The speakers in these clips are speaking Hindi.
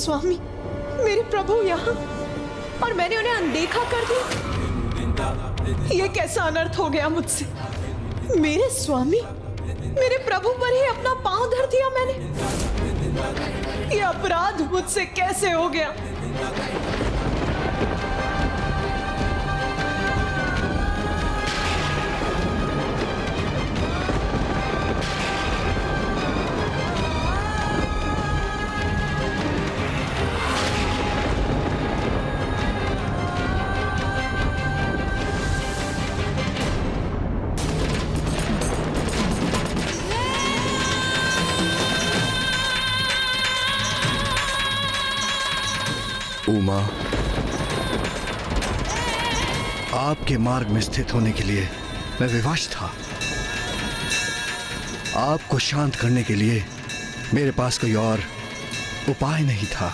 स्वामी, मेरे प्रभु यहाँ, और मैंने उन्हें अनदेखा कर दिया। ये कैसा अनर्थ हो गया मुझसे? मेरे स्वामी, मेरे प्रभु पर ही अपना पांव धर दिया मैंने। ये अपराध मुझसे कैसे हो गया? उमा, आपके मार्ग में स्थित होने के लिए मैं विवश था। आपको शांत करने के लिए मेरे पास कोई और उपाय नहीं था।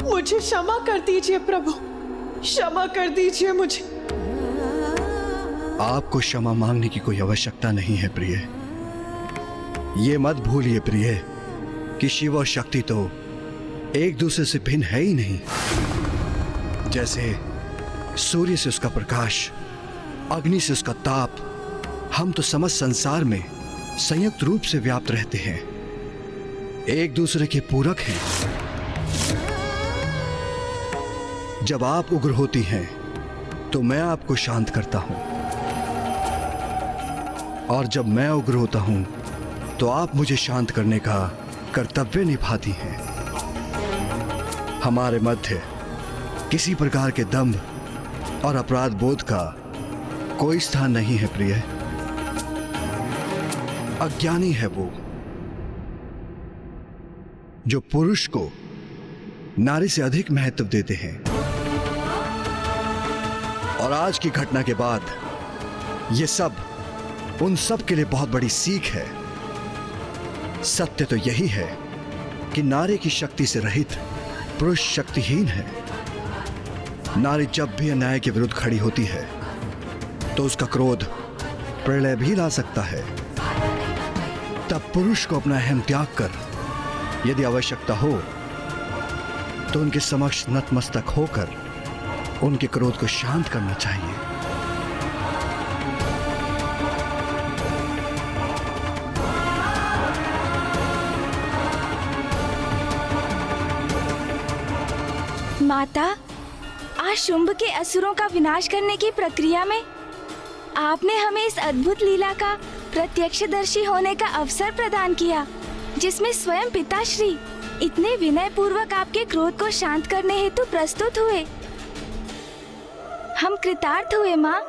मुझे क्षमा कर दीजिए प्रभु, क्षमा कर दीजिए मुझे। आपको क्षमा मांगने की कोई आवश्यकता नहीं है प्रिय। ये मत भूलिए प्रिय कि शिव और शक्ति तो एक दूसरे से भिन्न है ही नहीं। जैसे सूर्य से उसका प्रकाश, अग्नि से उसका ताप, हम तो समस्त संसार में संयुक्त रूप से व्याप्त रहते हैं, एक दूसरे के पूरक हैं। जब आप उग्र होती हैं तो मैं आपको शांत करता हूं, और जब मैं उग्र होता हूं तो आप मुझे शांत करने का कर्तव्य निभाती हैं। हमारे मध्य किसी प्रकार के दंभ और अपराध बोध का कोई स्थान नहीं है प्रिय। अज्ञानी है वो जो पुरुष को नारी से अधिक महत्व देते हैं। और आज की घटना के बाद ये सब उन सब के लिए बहुत बड़ी सीख है। सत्य तो यही है कि नारी की शक्ति से रहित पुरुष शक्तिहीन है। नारी जब भी अन्याय के विरुद्ध खड़ी होती है तो उसका क्रोध प्रलय भी ला सकता है। तब पुरुष को अपना अहम त्याग कर यदि आवश्यकता हो तो उनके समक्ष नतमस्तक होकर उनके क्रोध को शांत करना चाहिए। माता, आज शुंभ के असुरों का विनाश करने की प्रक्रिया में आपने हमें इस अद्भुत लीला का प्रत्यक्षदर्शी होने का अवसर प्रदान किया, जिसमें स्वयं पिताश्री इतने विनय पूर्वक आपके क्रोध को शांत करने हेतु प्रस्तुत हुए। हम कृतार्थ हुए माँ।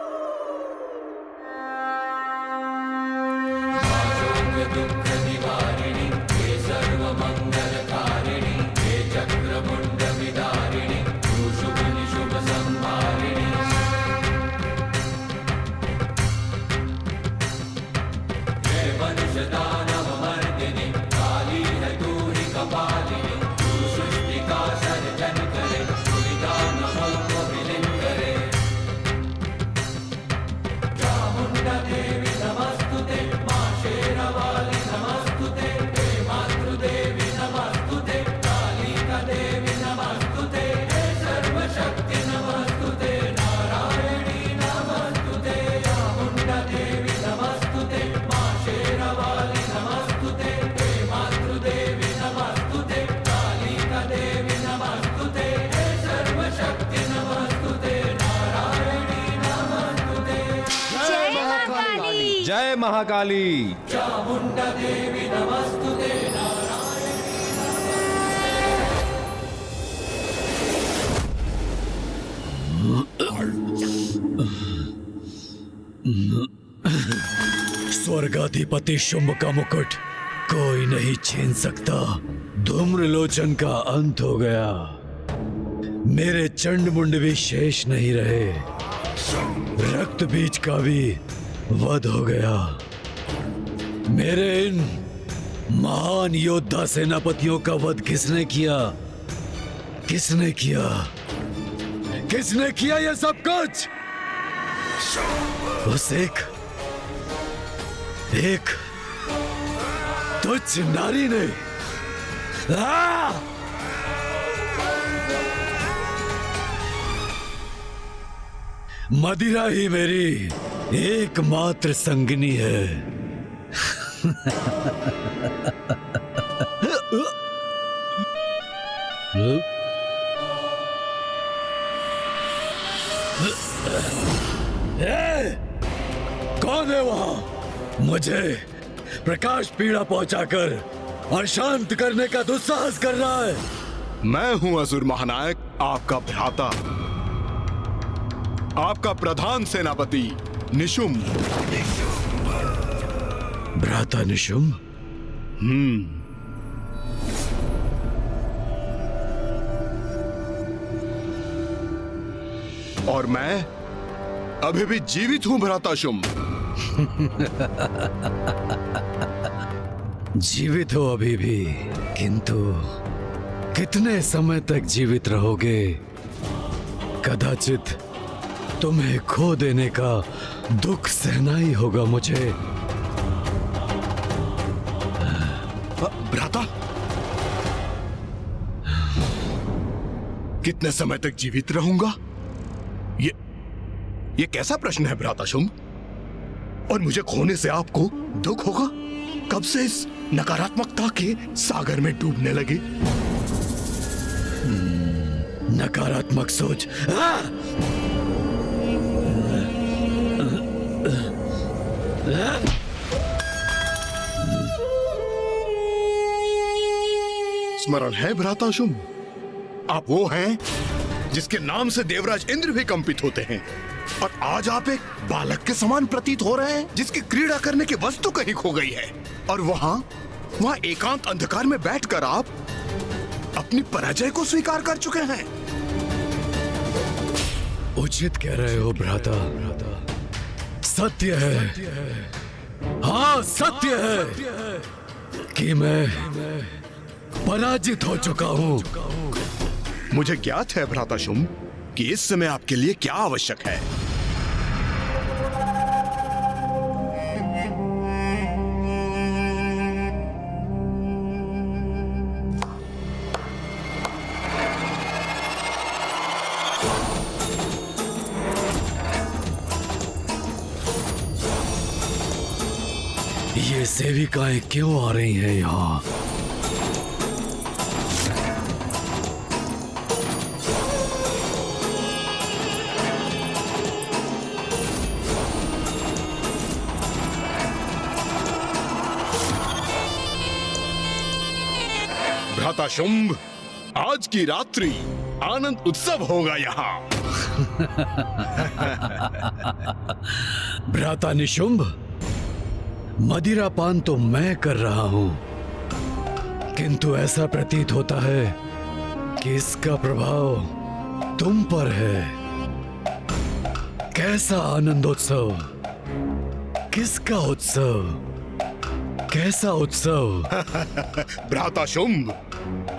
जय महाकाली। चामुंडा देवी नमस्तुते। स्वर्गाधिपति शुंभ का मुकुट कोई नहीं छीन सकता। धूम्रलोचन का अंत हो गया। मेरे चंड मुंड भी शेष नहीं रहे। रक्त बीज का भी वध हो गया। मेरे इन महान योद्धा सेनापतियों का वध किसने किया? किसने किया? किसने किया ये सब कुछ? उस एक तुच्छ नारी ने मदिरा ही मेरी एकमात्र संगिनी है। कौन है वहां? मुझे प्रकाश पीड़ा पहुंचाकर अशांत करने का दुस्साहस कर रहा है। मैं हूं असुर महानायक, आपका भ्राता, आपका प्रधान सेनापति निशुंभ। भ्राता निशुंभ? और मैं अभी भी जीवित हूं भ्राता शुंभ। जीवित हो अभी भी, किंतु कितने समय तक जीवित रहोगे? कदाचित तुम्हें खो देने का दुख सहना ही होगा मुझे। भ्राता, कितने समय तक जीवित रहूंगा? ये कैसा प्रश्न है भ्राता शुंभ? और मुझे खोने से आपको दुख होगा? कब से इस नकारात्मकता के सागर में डूबने लगे? नकारात्मक सोच। स्मरण है भ्राता शुंभ? आप वो हैं जिसके नाम से देवराज इंद्र भी कंपित होते हैं, और आज आप एक बालक के समान प्रतीत हो रहे हैं जिसकी क्रीड़ा करने की वस्तु कहीं खो गई है। और वहां एकांत अंधकार में बैठकर आप अपनी पराजय को स्वीकार कर चुके हैं। उचित कह रहे हो भ्राता, सत्य है, हाँ सत्य है कि मैं पराजित हो चुका हूं। मुझे ज्ञात है भ्राता शुंभ कि इस समय आपके लिए क्या आवश्यक है। ये सेविकाएं क्यों आ रही हैं यहाँ? भ्राता शुंभ, आज की रात्रि आनंद उत्सव होगा यहाँ। भ्राता निशुंभ, मदिरा पान तो मैं कर रहा हूं, किंतु ऐसा प्रतीत होता है कि इसका प्रभाव तुम पर है। कैसा आनंदोत्सव, किसका उत्सव, कैसा उत्सव? भ्राता शुंभ,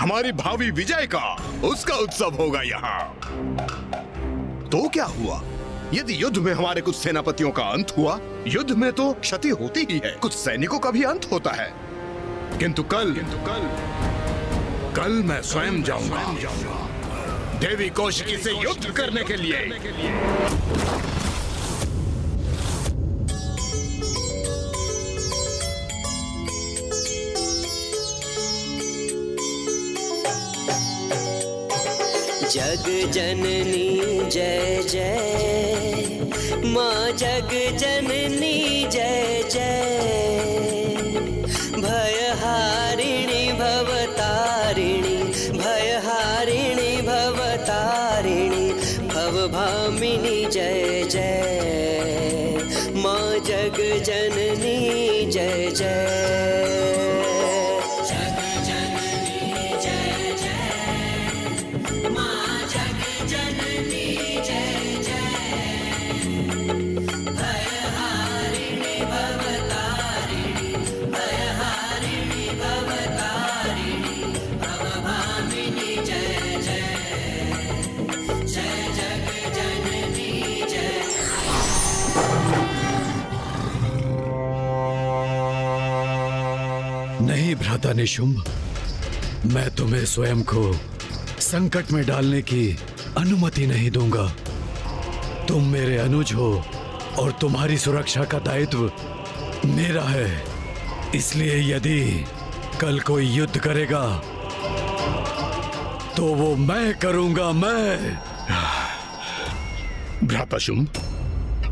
हमारी भावी विजय का उसका उत्सव होगा यहाँ। तो क्या हुआ यदि युद्ध में हमारे कुछ सेनापतियों का अंत हुआ? युद्ध में तो क्षति होती ही है, कुछ सैनिकों का भी अंत होता है। किंतु कल मैं स्वयं जाऊंगा देवी कौशिकी से युद्ध करने के लिए। जग जननी जय जय, माँ जग जननी जय जय। भयहारिणी भवतारिणी, भयहारिणी भवतारिणी, भवभामिनी जय जय। माँ जग जननी जय जय। नहीं भ्राता निशुंभ, मैं तुम्हें स्वयं को संकट में डालने की अनुमति नहीं दूंगा। तुम मेरे अनुज हो और तुम्हारी सुरक्षा का दायित्व मेरा है। इसलिए यदि कल कोई युद्ध करेगा तो वो मैं करूंगा, मैं। भ्राता शुंभ,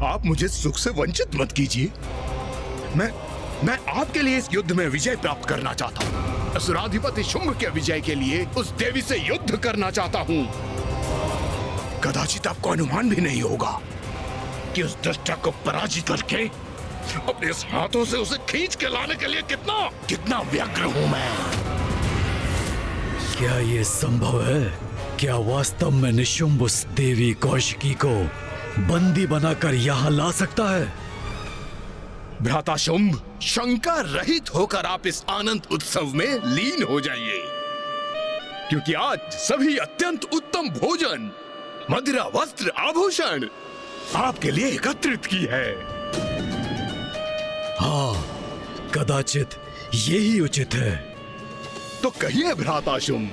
आप मुझे सुख से वंचित मत कीजिए। मैं आपके लिए इस युद्ध में विजय प्राप्त करना चाहता हूँ। असुराधिपति शुंभ के विजय के लिए उस देवी से युद्ध करना चाहता हूँ। कदाचित आपको अनुमान भी नहीं होगा कि उस दुष्टा को पराजित करके अपने इस हाथों से उसे खींच के लाने के लिए कितना व्यग्र हूँ मैं। क्या ये संभव है? क्या वास्तव में निशुंभ उस देवी कौशिकी को बंदी बनाकर यहाँ ला सकता है? भ्राता शुंभ, शंका रहित होकर आप इस आनंद उत्सव में लीन हो जाइए, क्योंकि आज सभी अत्यंत उत्तम भोजन, मदिरा, वस्त्र, आभूषण आपके लिए एकत्रित की है। हाँ, कदाचित यही उचित है। तो कहिए भ्राता शुंभ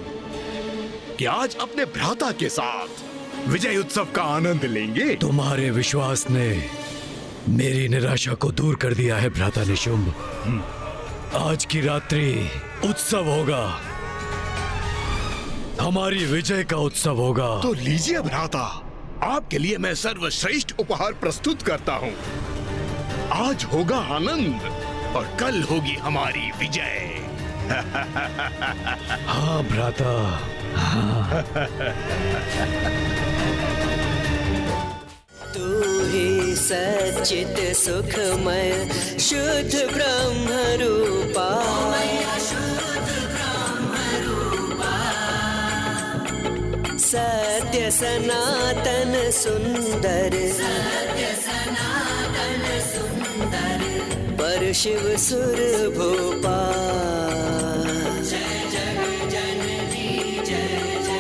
कि आज अपने भ्राता के साथ विजय उत्सव का आनंद लेंगे। तुम्हारे विश्वास ने मेरी निराशा को दूर कर दिया है भ्राता निशुंभ। आज की रात्रि उत्सव होगा, हमारी विजय का उत्सव होगा। तो लीजिए भ्राता, आपके लिए मैं सर्वश्रेष्ठ उपहार प्रस्तुत करता हूँ। आज होगा आनंद और कल होगी हमारी विजय। हाँ भ्राता, हाँ। तू ही सच्चित सुखमय शुद्ध ब्रह्म रूपा, सत्य सनातन सुंदर, पर शिव सुर भूपा। जय जग जननी जय जय।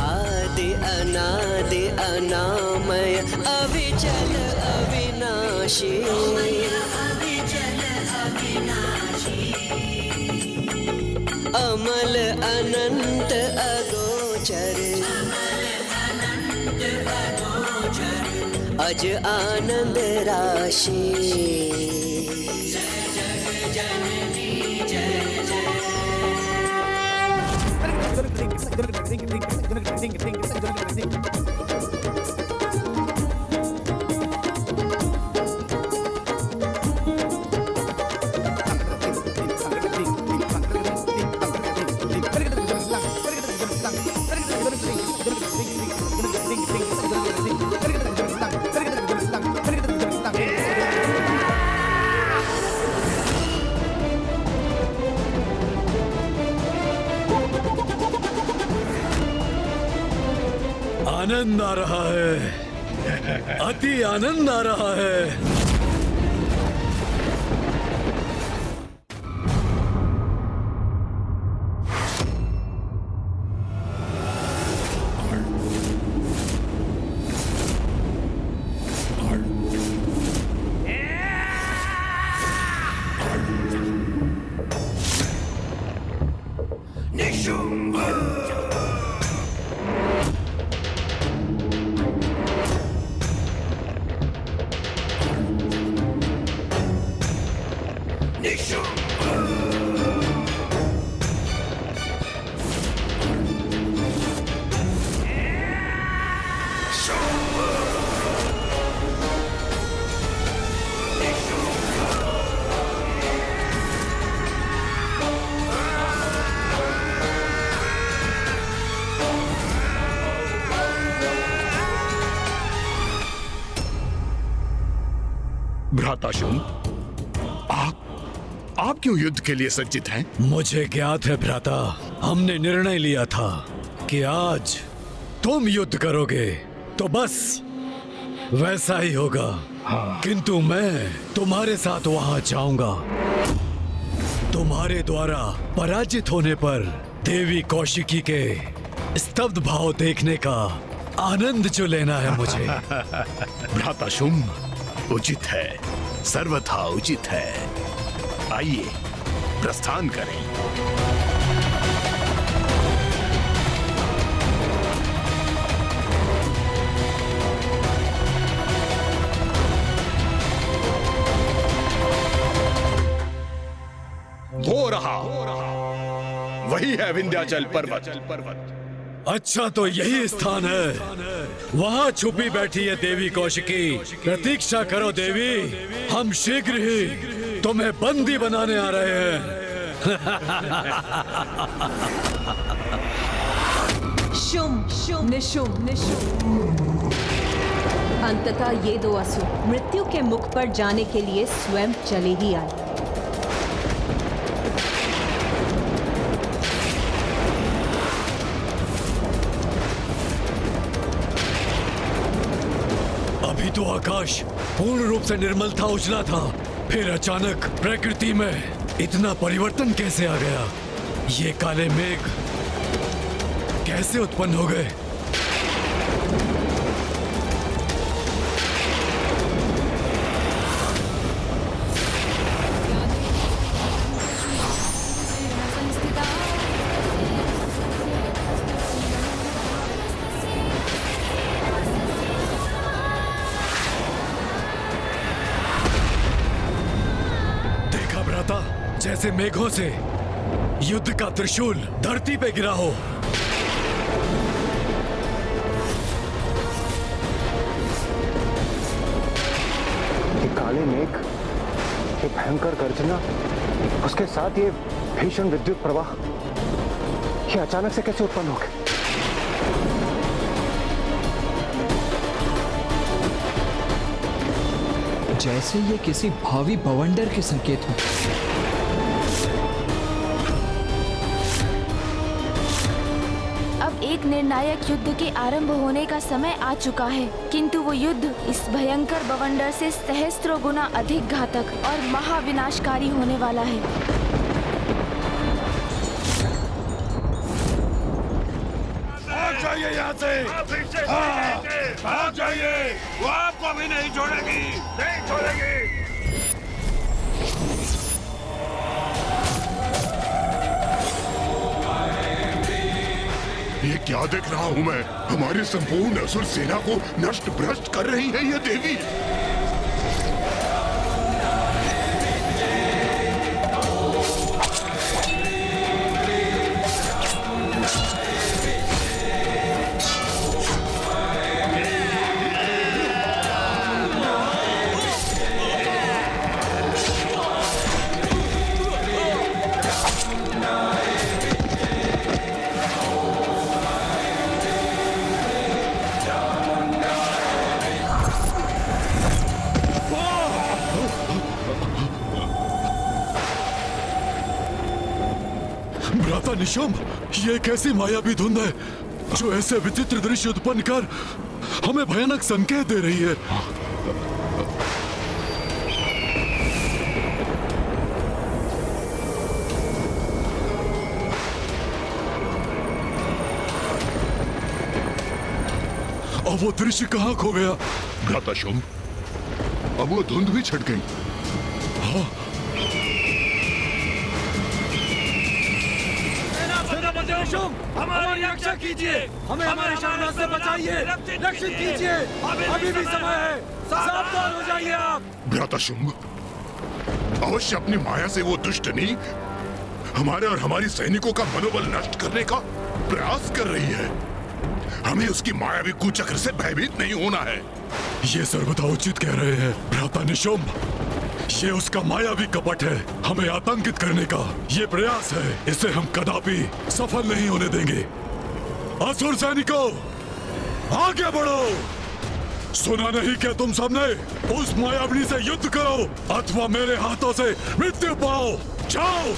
आदि अनादि अनामय अविचल अविनाशी, अमल अनंत अगोचर, अज आनंद राशि। जय जग जननी जय जय। आनंद आ रहा है, अति आनंद आ रहा है। भ्राता शुंभ, आप क्यों युद्ध के लिए सज्जित हैं? मुझे ज्ञात है भ्राता, हमने निर्णय लिया था कि आज तुम युद्ध करोगे तो बस वैसा ही होगा। किंतु मैं तुम्हारे साथ वहां जाऊंगा। तुम्हारे द्वारा पराजित होने पर देवी कौशिकी के स्तब्ध भाव देखने का आनंद जो लेना है मुझे। भ्राता शुंभ, उचित है, सर्वथा उचित है। आइए प्रस्थान करें। हो रहा वही है विंध्याचल पर्वत। अच्छा, तो यही स्थान है। वहाँ छुपी बैठी है देवी कौशिकी। प्रतीक्षा करो देवी, हम शीघ्र ही तुम्हें बंदी बनाने आ रहे हैं। शुंभ, निशुंभ। अंततः ये दो असुर मृत्यु के मुख पर जाने के लिए स्वयं चले ही आए। अभी तो आकाश पूर्ण रूप से निर्मल था, उजला था, फिर अचानक प्रकृति में इतना परिवर्तन कैसे आ गया? ये काले मेघ कैसे उत्पन्न हो गए? जैसे मेघों से युद्ध का त्रिशूल धरती पे गिरा हो। ये काले मेघ, ये भयंकर गर्जना, उसके साथ ये भीषण विद्युत प्रवाह, ये अचानक से कैसे उत्पन्न हो गए? जैसे ये किसी भावी बवंडर के संकेत हो। अब एक निर्णायक युद्ध के आरंभ होने का समय आ चुका है, किंतु वो युद्ध इस भयंकर बवंडर से सहस्त्रों गुना अधिक घातक और महाविनाशकारी होने वाला है। भाग जाइए यहाँ से, भाग जाइए, वो आपको भी नहीं छोड़ेगी, नहीं छोड़ेगी। ये क्या देख रहा हूँ मैं? हमारी संपूर्ण असुर सेना को नष्ट भ्रष्ट कर रही है ये देवी। भ्राता निशुंभ, ये कैसी मायावी धुंध है जो ऐसे विचित्र दृश्य उत्पन्न कर हमें भयानक संकेत दे रही है। अब वो दृश्य कहाँ खो गया? भ्राता शुंभ, अब वो धुंध भी छट गई। हाँ, हमारी रक्षा कीजिए, हमें हमारे शरणों से बचाइए, रक्षित कीजिए, अभी भी समय है, सावधान हो जाइए आप। भ्राता शुंभ, अवश्य अपनी माया से वो दुष्टनी हमारे और हमारी सैनिकों का मनोबल नष्ट करने का प्रयास कर रही है। हमें उसकी मायावी कुचक्र से भयभीत नहीं होना है। ये सर्वथा उचित कह रहे हैं भ्राता निशुंभ। ये उसका मायावी कपट है, हमें आतंकित करने का ये प्रयास है। इसे हम कदापि सफल नहीं होने देंगे। असुर सैनिकों, आगे बढ़ो, सुना नहीं क्या तुम सबने? उस मायावनी से युद्ध करो अथवा मेरे हाथों से मृत्यु पाओ। जाओ।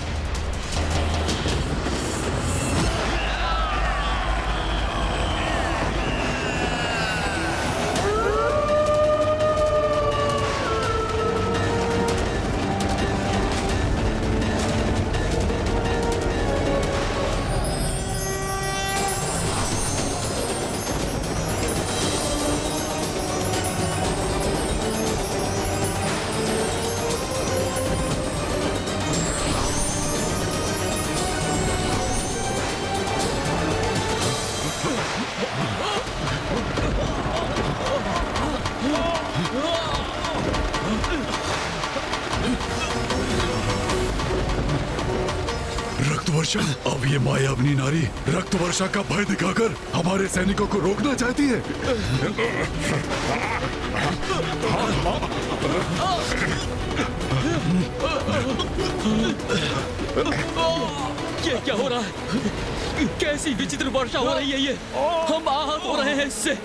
रक्त वर्षा, अब ये मायावनी नारी रक्त वर्षा का भय दिखाकर हमारे सैनिकों को रोकना चाहती है। ये क्या हो रहा है? कैसी विचित्र वर्षा हो रही है ये? हम आहत हो रहे हैं इससे।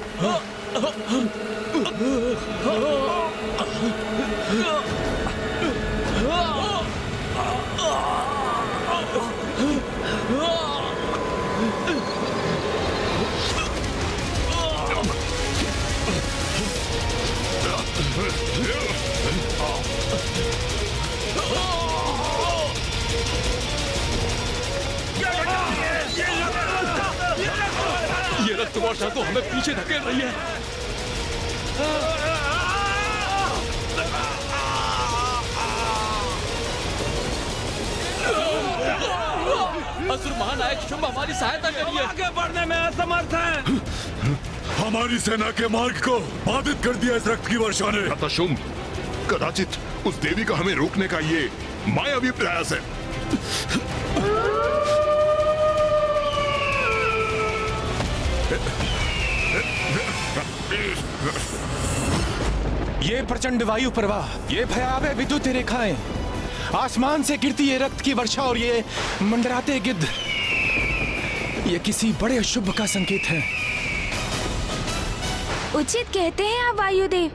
ये रक्त वर्षा तो हमें पीछे धकेल रही है। असुर महानायक शुंभ हमारी सहायता करिए। आगे बढ़ने में असमर्थ है। हमारी सेना के मार्ग को बाधित कर दिया इस रक्त की वर्षा ने। भ्राता शुंभ, कदाचित उस देवी का हमें रोकने का ये मायावी प्रयास है। ये प्रचंड वायु प्रवाह, ये भयावह विद्युत रेखाएं, आसमान से गिरती ये रक्त की वर्षा और ये मंडराते गिद्ध, ये किसी बड़े अशुभ का संकेत है। उचित कहते हैं आप वायुदेव,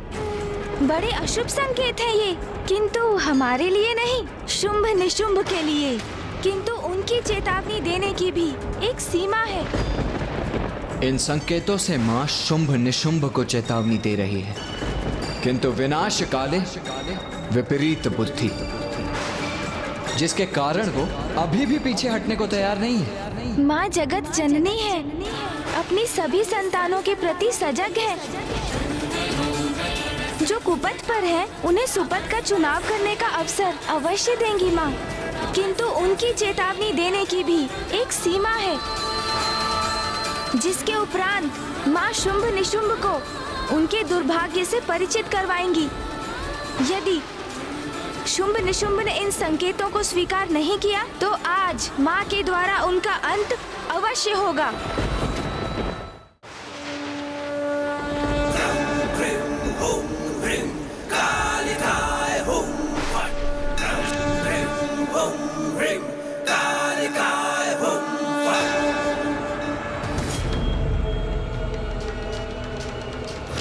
बड़े अशुभ संकेत है ये, किंतु हमारे लिए नहीं, शुंभ निशुंभ के लिए। किंतु उनकी चेतावनी देने की भी एक सीमा है। इन संकेतों से माँ शुंभ निशुंभ को चेतावनी दे रही है, किंतु विनाश काले विपरीत बुद्धि, जिसके कारण वो अभी भी पीछे हटने को तैयार नहीं है। माँ जगत जननी है, अपनी सभी संतानों के प्रति सजग है। जो कुपथ पर है उन्हें सुपथ का चुनाव करने का अवसर अवश्य देंगी माँ, किंतु उनकी चेतावनी देने की भी एक सीमा है, जिसके उपरांत माँ शुंभ निशुंभ को उनके दुर्भाग्य से परिचित करवाएंगी। यदि शुंभ निशुंभ ने इन संकेतों को स्वीकार नहीं किया तो आज माँ के द्वारा उनका अंत अवश्य होगा।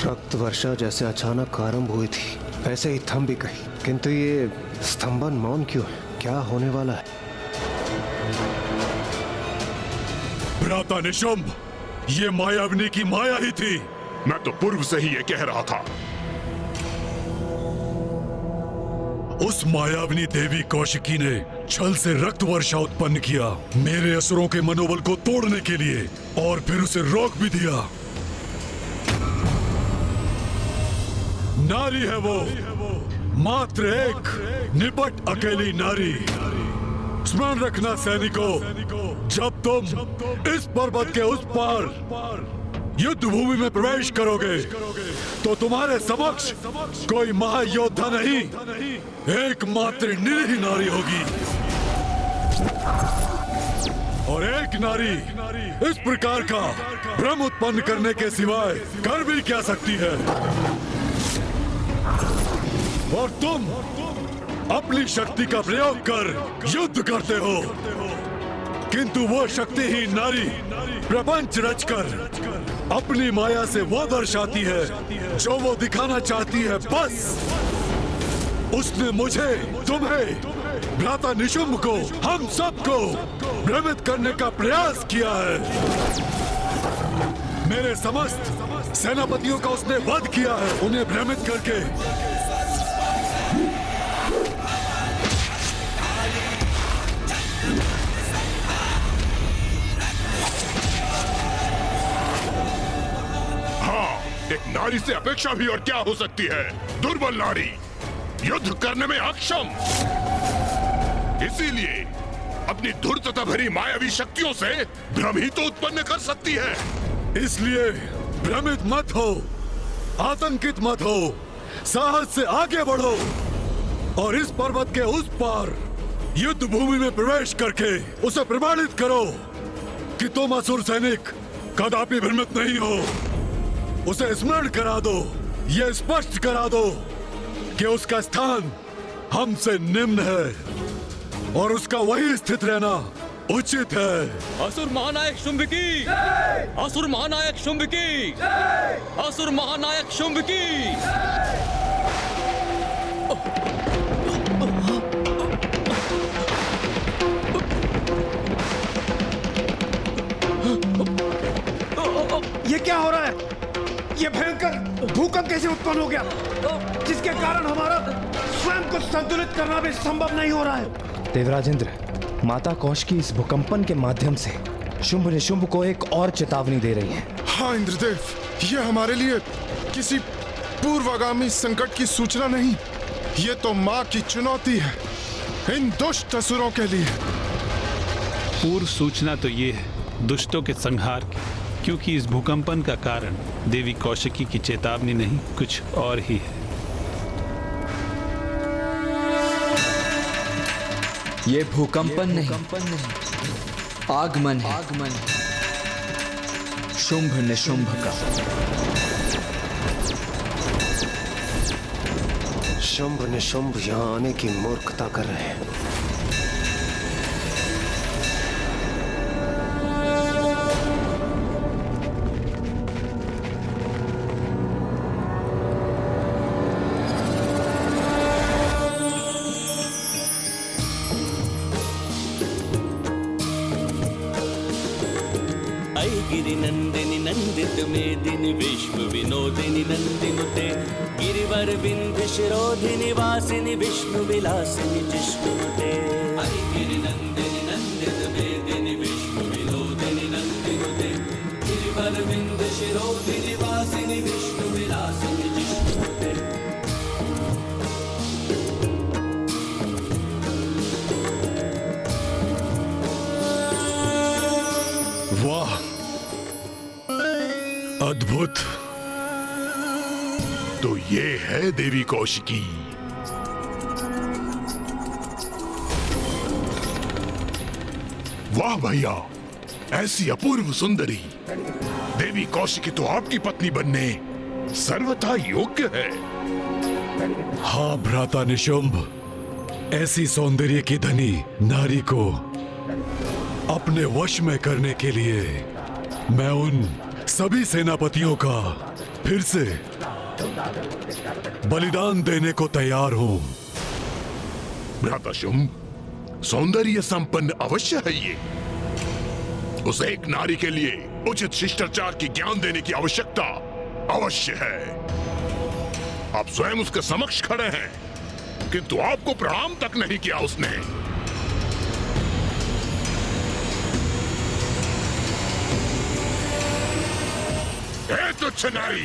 रक्त वर्षा जैसे अचानक आरंभ हुई थी वैसे ही थम भी गई, किंतु ये स्तंभन मौन क्यों है? क्या होने वाला है? भ्राता निशुंभ, ये मायावनी की माया ही थी। मैं तो पूर्व से ही ये कह रहा था। उस मायावनी देवी कौशिकी ने छल से रक्त वर्षा उत्पन्न किया मेरे असुरों के मनोबल को तोड़ने के लिए, और फिर उसे रोक भी दिया। नारी है वो, मात्र एक निपट अकेली नारी। स्मरण रखना सैनिकों, जब तुम इस पर्वत के उस पार युद्ध भूमि में प्रवेश करोगे तो तुम्हारे समक्ष कोई महायोद्धा नहीं, एकमात्र निरीह नारी होगी। और एक नारी इस प्रकार का भ्रम उत्पन्न करने के सिवाय कर भी क्या सकती है? और तुम अपनी शक्ति का प्रयोग कर युद्ध करते हो, किंतु वो शक्तिहीन नारी प्रपंच रचकर अपनी माया से वो दर्शाती है जो वो दिखाना चाहती है बस उसने मुझे, तुम्हें, भ्राता निशुंभ को, हम सबको भ्रमित करने का प्रयास किया है। मेरे समस्त सेनापतियों का उसने वध किया है, उन्हें भ्रमित करके। एक नारी से अपेक्षा भी और क्या हो सकती है? दुर्बल नारी, युद्ध करने में अक्षम, इसीलिए अपनी धूर्तता भरी मायावी शक्तियों से भ्रम ही तो उत्पन्न कर सकती है। इसलिए भ्रमित मत हो, आतंकित मत हो, साहस से आगे बढ़ो और इस पर्वत के उस पार युद्ध भूमि में प्रवेश करके उसे प्रमाणित करो कि तुम असुर सैनिक कदापि भ्रमित नहीं हो। उसे स्मरण करा दो, यह स्पष्ट करा दो कि उसका स्थान हमसे निम्न है और उसका वही स्थित रहना उचित है। असुर महानायक शुंभ की, असुर महानायक शुंभ की, असुर महानायक शुंभ की। ये क्या हो रहा है? ये भयंकर भूकंप कैसे उत्पन्न हो गया, जिसके कारण हमारा स्वयं को संतुलित करना भी संभव नहीं हो रहा है? देवराज इंद्र, माता कौशिकी इस भूकंपन के माध्यम से शुंभ निशुंभ को एक और चेतावनी दे रही है। हाँ इंद्रदेव, ये हमारे लिए किसी पूर्वागामी संकट की सूचना नहीं, ये तो माँ की चुनौती है इन दुष्ट असुरों के लिए। पूर्व सूचना तो ये है दुष्टों के संहार की, क्योंकि इस भूकंपन का कारण देवी कौशिकी की चेतावनी नहीं, कुछ और ही है। ये भूकंपन नहीं, आगमन है, शुंभ निशुंभ का। शुंभ निशुंभ यहाँ आने की मूर्खता कर रहे हैं। गिरि नंदिनी नंदित मेदिनी विश्व विनोदिनी नंदिनुते गिरिवर विंध्य शिरोधिनी वासिनी विष्णु विलासिनी जिष्णुते। गिरि नंदिनी नंदित मेदिनी विश्व विनोदिनी नंदिनुते गिरिवर विंध्य शिरोधिनी वासिनी विष्णु विलासिनी जिष्णुते। वाह, अद्भुत। तो ये है देवी कौशिकी। वाह भैया, ऐसी अपूर्व सुंदरी देवी कौशिकी तो आपकी पत्नी बनने सर्वथा योग्य है। हाँ भ्राता निशुंभ, ऐसी सौंदर्य की धनी नारी को अपने वश में करने के लिए मैं उन सभी सेनापतियों का फिर से बलिदान देने को तैयार हूं। भ्राता शुंभ, सौंदर्य संपन्न अवश्य है ये। उस एक नारी के लिए उचित शिष्टाचार की ज्ञान देने की आवश्यकता अवश्य है। आप स्वयं उसके समक्ष खड़े हैं, किंतु आपको प्रणाम तक नहीं किया उसने। तुच्छ नारी,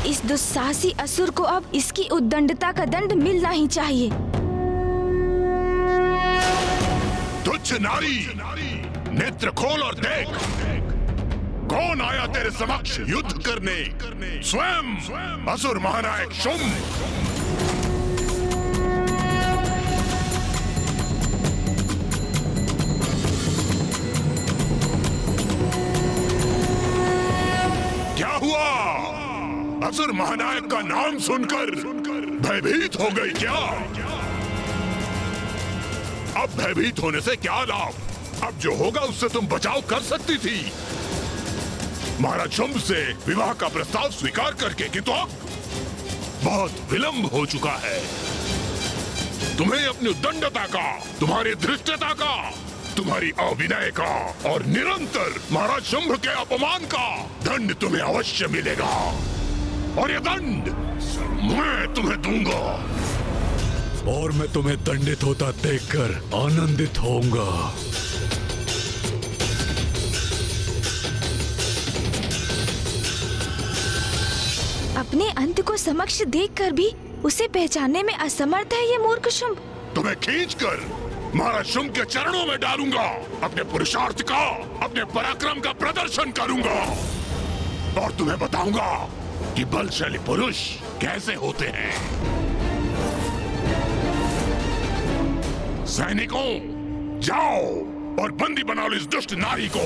इस दुस्साहसी असुर को अब इसकी उद्दंडता का दंड मिलना ही चाहिए। तुच्छ नारी, नेत्र खोल और देख, कौन आया तेरे समक्ष युद्ध करने? स्वयं असुर महानायक शुंभ। क्या हुआ? असुर महानायक का नाम सुनकर भयभीत हो गई क्या? अब भयभीत होने से क्या लाभ? अब जो होगा उससे तुम बचाव कर सकती थी। महाराज शुंभ से विवाह का प्रस्ताव स्वीकार करके, किंतु अब बहुत विलंब हो चुका है। तुम्हें अपनी उद्दंडता का, तुम्हारी धृष्टता का, तुम्हारी अविनय का और निरंतर महाराज शुंभ के अपमान का दंड तुम्हें अवश्य मिलेगा। और ये दंड मैं तुम्हें दूंगा। और मैं तुम्हें दंडित होता देखकर आनंदित होऊंगा। अपने अंत को समक्ष देखकर भी उसे पहचानने में असमर्थ है ये मूर्ख शुंभ। तुम्हें खींचकर महाराज शुंभ के चरणों में डालूंगा। अपने पुरुषार्थ का, अपने पराक्रम का प्रदर्शन करूंगा और तुम्हें बताऊंगा कि बलशाली पुरुष कैसे होते हैं। सैनिकों, जाओ और बंदी बना लो इस दुष्ट नारी को।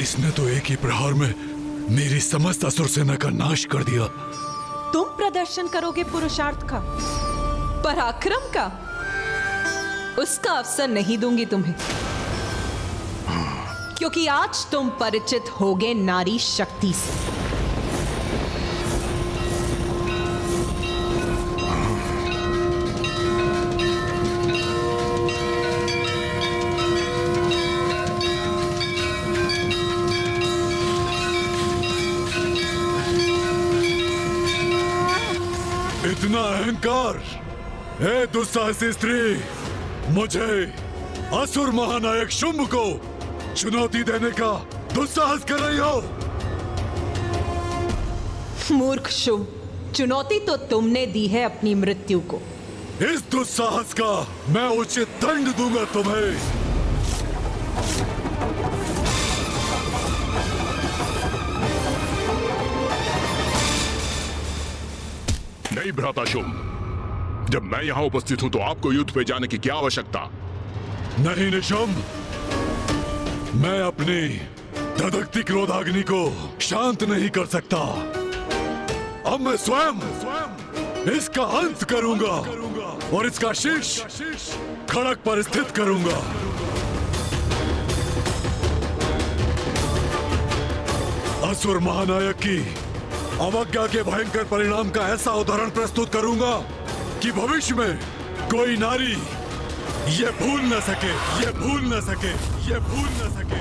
इसने तो एक ही प्रहार में मेरी समस्त असुर सेना का नाश कर दिया। तुम प्रदर्शन करोगे पुरुषार्थ का, पराक्रम का, उसका अवसर नहीं दूंगी तुम्हें, क्योंकि आज तुम परिचित होगे नारी शक्ति से। इतना अहंकार, हे दुस्साहसी स्त्री, मुझे असुर महानायक शुंभ को चुनौती देने का दुस्साहस कर रही हो? मूर्ख शुंभ, चुनौती तो तुमने दी है अपनी मृत्यु को। इस दुस्साहस का मैं उचित दंड दूंगा तुम्हें। नहीं भ्राता शुंभ, जब मैं यहां उपस्थित हूं तो आपको युद्ध पे जाने की क्या आवश्यकता? नहीं निशुंभ, मैं अपनी धधकती क्रोधाग्नि को शांत नहीं कर सकता। अब मैं स्वयं इसका अंत करूंगा और इसका शीश खड़क पर स्थित करूंगा। असुर महानायक की अवज्ञा के भयंकर परिणाम का ऐसा उदाहरण प्रस्तुत करूंगा कि भविष्य में कोई नारी ये भूल न सके, ये भूल न सके, ये भूल न सके।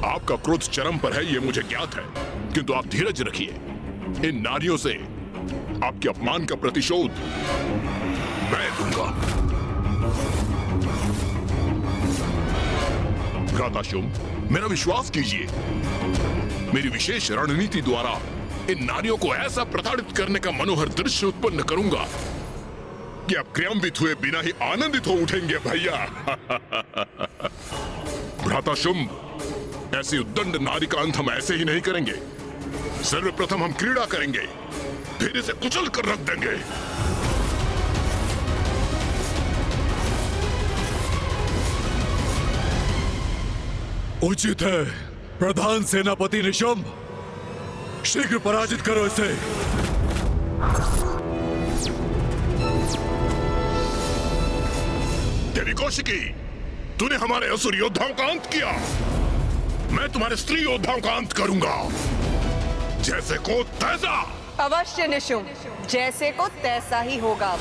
आपका क्रोध चरम पर है, ये मुझे ज्ञात है, किंतु आप धीरज रखिए। इन नारियों से आपके अपमान का प्रतिशोध मैं दूंगा। भ्राता शुंभ, मेरा विश्वास कीजिए, मेरी विशेष रणनीति द्वारा इन नारियों को ऐसा प्रताड़ित करने का मनोहर दृश्य उत्पन्न करूंगा कि आप क्रियान्वित हुए बिना ही आनंदित हो उठेंगे भैया। भ्राता शुंभ, ऐसी उद्दंड नारी का अंत हम ऐसे ही नहीं करेंगे। सर्वप्रथम हम क्रीड़ा करेंगे, फिर इसे कुचल कर रख देंगे। उचित है प्रधान सेनापति निशुंभ, शीघ्र पराजित करो इसे। देवी कौशिकी, तूने हमारे असुर योद्धाओं का अंत किया, मैं तुम्हारे स्त्री योद्धाओं का अंत करूंगा। जैसे को तैसा। अवश्य निशुंभ, जैसे को तैसा ही होगा।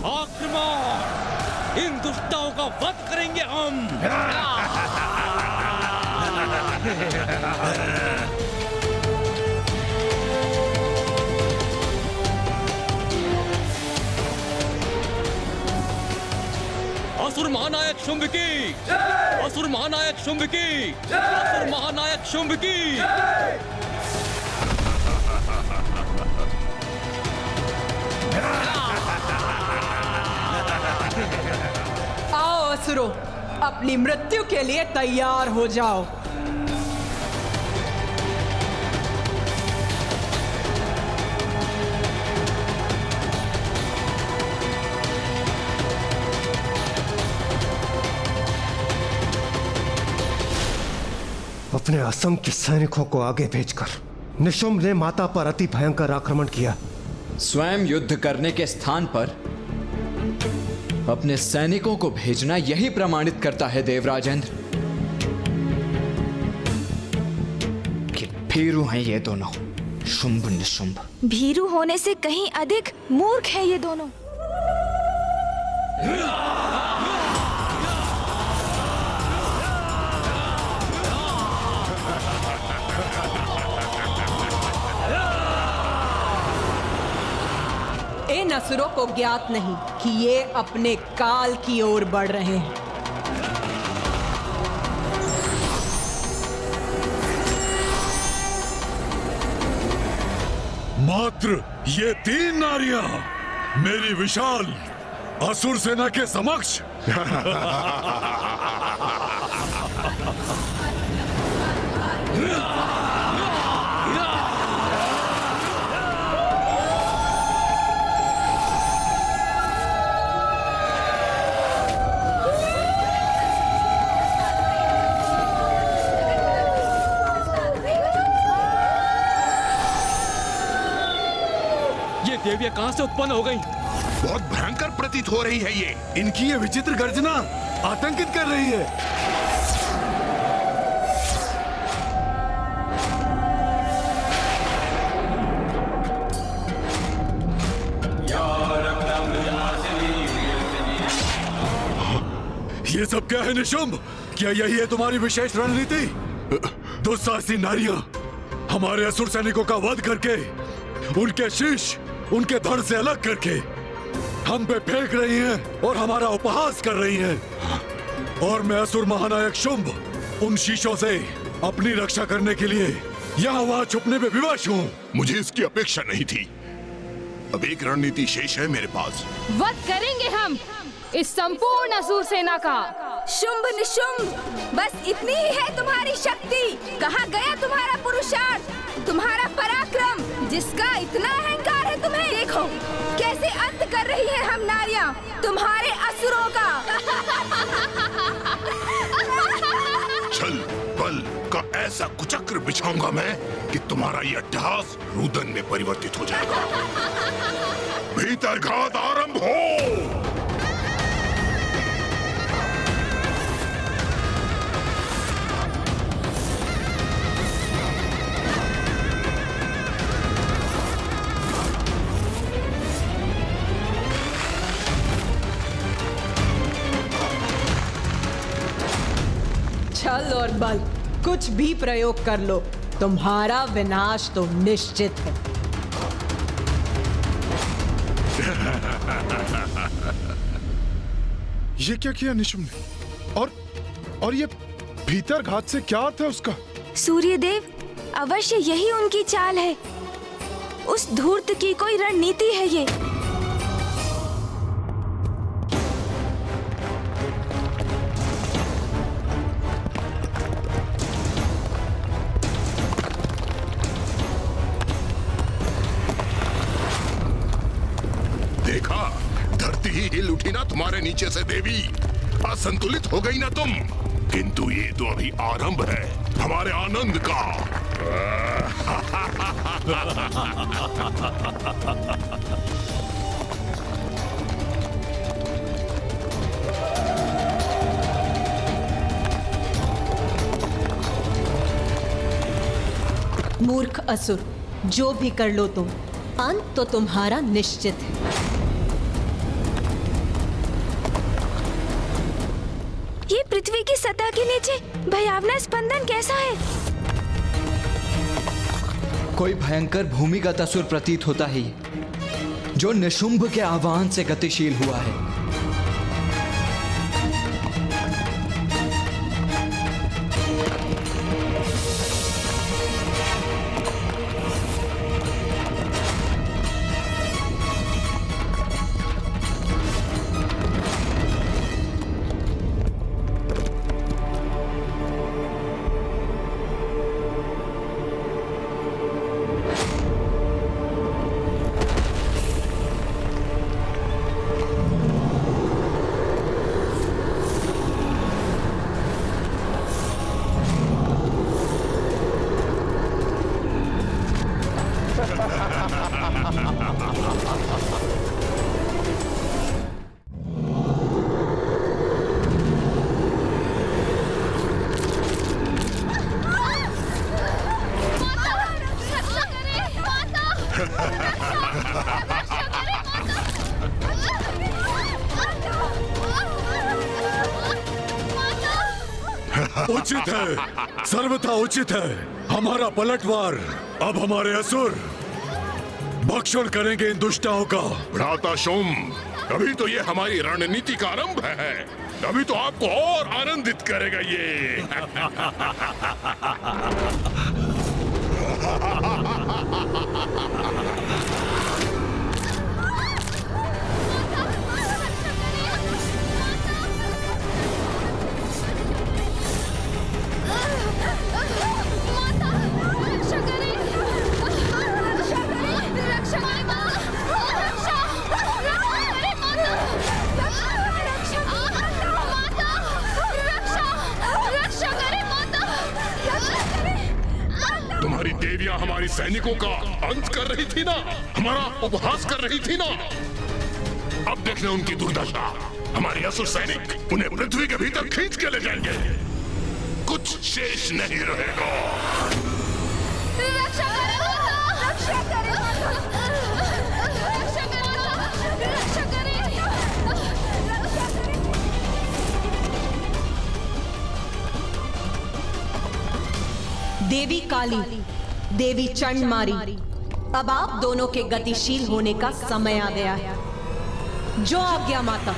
आक्रमण! इन दुष्टों का वध करेंगे हम। असुर महानायक शुंभ की, असुर महानायक शुंभ की, असुर महानायक शुंभ की। आओ असुरों, अपनी मृत्यु के लिए तैयार हो जाओ। अपने असंख्य सैनिकों को आगे भेजकर निशुंभ ने माता पर अति भयंकर आक्रमण किया। स्वयं युद्ध करने के स्थान पर अपने सैनिकों को भेजना यही प्रमाणित करता है देवराजेंद्र कि भीरू हैं ये दोनों, शुंभ निशुंभ। भीरू होने से कहीं अधिक मूर्ख हैं ये दोनों। इन असुरों को ज्ञात नहीं कि ये अपने काल की ओर बढ़ रहे हैं। मात्र ये 3 नारियां मेरी विशाल असुर सेना के समक्ष। देवियां कहां से उत्पन्न हो गई? बहुत भयंकर प्रतीत हो रही है ये। इनकी ये विचित्र गर्जना आतंकित कर रही है। ये सब क्या है निशुंभ? क्या यही है तुम्हारी विशेष रणनीति? दुस्साहसी नारियां हमारे असुर सैनिकों का वध करके उनके शीश उनके धड़ से अलग करके हम पे फेंक रही हैं और हमारा उपहास कर रही हैं। और मैं असुर महानायक शुंभ उन शीशों से अपनी रक्षा करने के लिए यहाँ वहाँ छुपने में विवश हूँ। मुझे इसकी अपेक्षा नहीं थी। अब एक रणनीति शेष है मेरे पास। वध करेंगे हम इस संपूर्ण असुर सेना का। शुंभ निशुंभ, बस इतनी ही है तुम्हारी शक्ति। कहाँ गया तुम्हारा पुरुषार्थ, तुम्हारा पराक्रम, जिसका इतना अहंकार है तुम्हें? देखो कैसे अंत कर रही है हम नारियां तुम्हारे असुरों का। छल बल का ऐसा कुचक्र बिछाऊंगा मैं कि तुम्हारा ये अट्टहास रुदन में परिवर्तित हो जाएगा। भीतर घात आरंभ हो। छल और बल कुछ भी प्रयोग कर लो, तुम्हारा विनाश तो निश्चित है। ये क्या किया निशुंभ ने? और ये भीतर घात से क्या अर्थ है उसका? सूर्यदेव, अवश्य यही उनकी चाल है। उस धूर्त की कोई रणनीति है ये। देखा, धरती ही हिल उठी ना तुम्हारे नीचे से देवी। असंतुलित हो गई ना तुम। किंतु ये तो अभी आरंभ है हमारे आनंद का। मूर्ख असुर, जो भी कर लो तुम, अंत तो तुम्हारा निश्चित है। ये पृथ्वी की सतह के नीचे भयावना स्पंदन कैसा है? कोई भयंकर भूमिगत असुर प्रतीत होता है ये, जो निशुंभ के आह्वान से गतिशील हुआ है। उचित है, सर्वथा उचित है। हमारा पलटवार। अब हमारे असुर भक्षण करेंगे इन दुष्टाओं का। भ्राता शुंभ, अभी तो ये हमारी रणनीति का आरंभ है। अभी तो आपको और आनंदित करेगा ये। तुम्हारी देवियां हमारी सैनिकों का अंत कर रही थी ना, हमारा उपहास कर रही थी ना। अब देखना उनकी दुर्दशा। हमारे असुर सैनिक उन्हें पृथ्वी के भीतर खींच के ले जाएंगे। कुछ शेष नहीं रहेगा। रक्षा करें माता! रक्षा करें माता! रक्षा करें माता! रक्षा करें! देवी काली, देवी चंडमारी, अब आप दोनों के गतिशील होने का समय आ गया है। जो आज्ञा माता।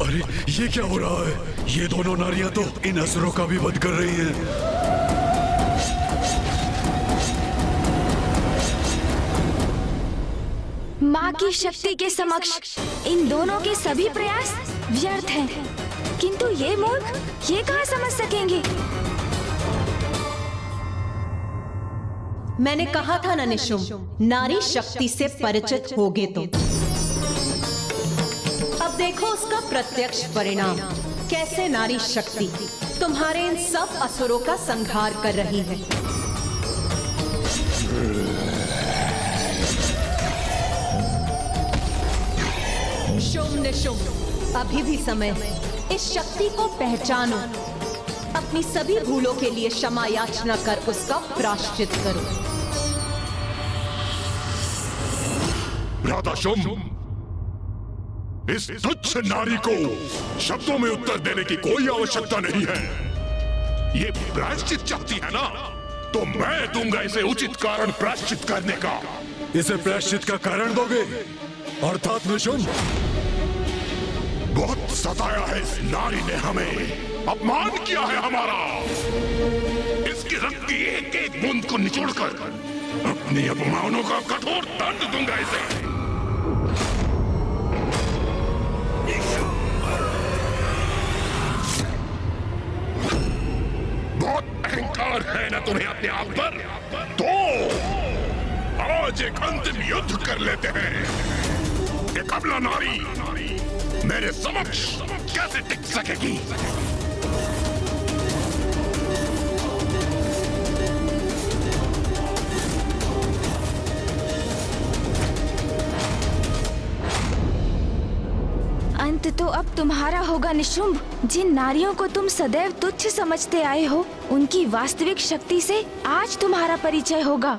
अरे ये क्या हो रहा है? ये दोनों नारियां तो इन असुरों का भी वध कर रही हैं। माँ की शक्ति के समक्ष इन दोनों के सभी प्रयास व्यर्थ हैं। किंतु ये मूर्ख ये कहाँ समझ सकेंगे? मैंने कहा था ना निशुंभ, नारी शक्ति से परिचित होगे तुम। अब देखो उसका प्रत्यक्ष परिणाम, कैसे नारी शक्ति तुम्हारे इन सब असुरों का संहार कर रही है। शुंभ निशुंभ, अभी भी समय है। इस शक्ति को पहचानो, अपनी सभी भूलों के लिए क्षमा याचना कर उसका प्रायश्चित करो। भ्राता शुंभ, इस तुच्छ नारी को शब्दों में उत्तर देने की कोई आवश्यकता नहीं है। ये प्रायश्चित चाहती है ना, तो मैं दूंगा इसे उचित कारण प्रायश्चित करने का। इसे प्रायश्चित का कारण दोगे, अर्थात निशुंभ? बहुत सताया है इस नारी ने हमें, अपमान किया है हमारा। इसके रक्त की एक एक बूंद को निचोड़कर अपने अपमानों का कठोर दंड दूंगा इसे। बहुत अहंकार है ना तुम्हें अपने आप पर? तो आज एक अंतिम युद्ध कर लेते हैं। एक अबला नारी मेरे समक्ष कैसे टिक सकेगी? अंत तो अब तुम्हारा होगा निशुंभ। जिन नारियों को तुम सदैव तुच्छ समझते आए हो, उनकी वास्तविक शक्ति से आज तुम्हारा परिचय होगा।